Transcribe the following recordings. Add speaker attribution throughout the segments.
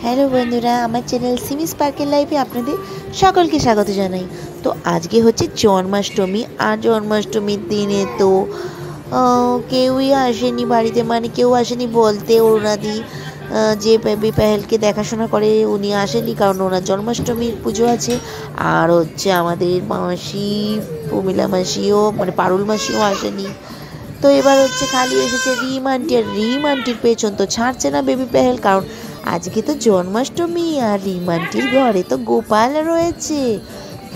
Speaker 1: Hello বন্ধুরা, আমার channel Simi sparkle লাইফে আপনাদের সকলকে স্বাগত জানাই। তো আজকে হচ্ছে জন্মাষ্টমী, আর জন্মাষ্টমীর দিনে তো কেউই আসেনি বাড়িতে, মানে কেউ আসেনি বলতে অরুণাদি যে বেবি পায়েলকে দেখাশোনা করে উনি আসেনি, কারণ ওনার জন্মাষ্টমীর পুজো আছে। আর হচ্ছে আমাদের মাসি প্রমিলা মাসিও, মানে পারুল মাসিও আসেনি। তো এবার হচ্ছে খালি এসেছে রিম আন্টি, আর রিম আন্টির পেছন তো ছাড়ছে না বেবি পেহেল, কারণ আজকে তো জন্মাষ্টমী আর রিম আন্টির ঘরে তো গোপাল রয়েছে।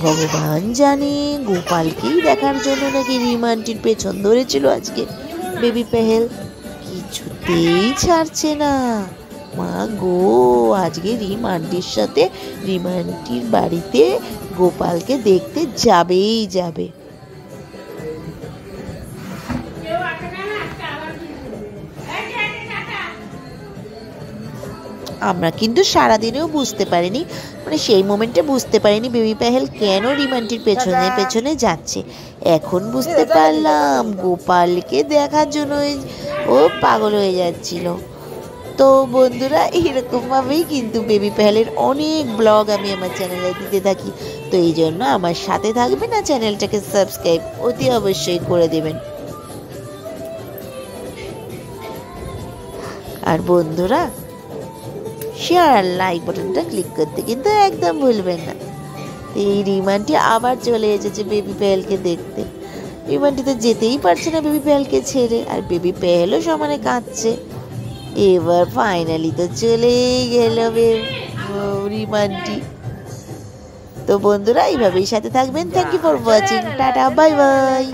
Speaker 1: ভগবান জানে গোপালকেই দেখার জন্য নাকি রিম আন্টির পেছন ধরেছিল আজকে বেবি পেহেল, কিছুতেই ছাড়ছে না। মা গো, আজকে রিম আন্টির সাথে রিম আন্টির বাড়িতে গোপালকে দেখতে যাবেই যাবে। আমরা কিন্তু সারাদিনেও বুঝতে পারিনি, মানে সেই মোমেন্টে বুঝতে পারিনি বেবি পেহেল কেন রিমান্টির পেছনে পেছনে যাচ্ছে। এখন বুঝতে পারলাম গোপালকে দেখার জন্য ও পাগল হয়ে যাচ্ছিল। তো বন্ধুরা, এরকমভাবেই কিন্তু বেবি পেহেলের অনেক ব্লগ আমি আমার চ্যানেলে দিতে থাকি। তো এই জন্য আমার সাথে থাকবেন, না চ্যানেলটাকে সাবস্ক্রাইব অতি অবশ্যই করে দেবেন। আর বন্ধুরা, শেয়ার আর লাইক বাটনটা ক্লিক করতে কিন্তু একদম ভুলবেন না। এই রিমান্টি আবার চলে এসেছে বেবি পেহেলকে দেখতে। রিমান্টি তো যেতেই পারছে না বেবি পেহেলকে ছেড়ে, আর বেবি পেহেলও সমানে কাঁদছে। এবার ফাইনালি তো চলেই গেল রিমান্টি। তো বন্ধুরা, এইভাবেই সাথে থাকবেন। Thank you for watching. টাটা, বাই বাই।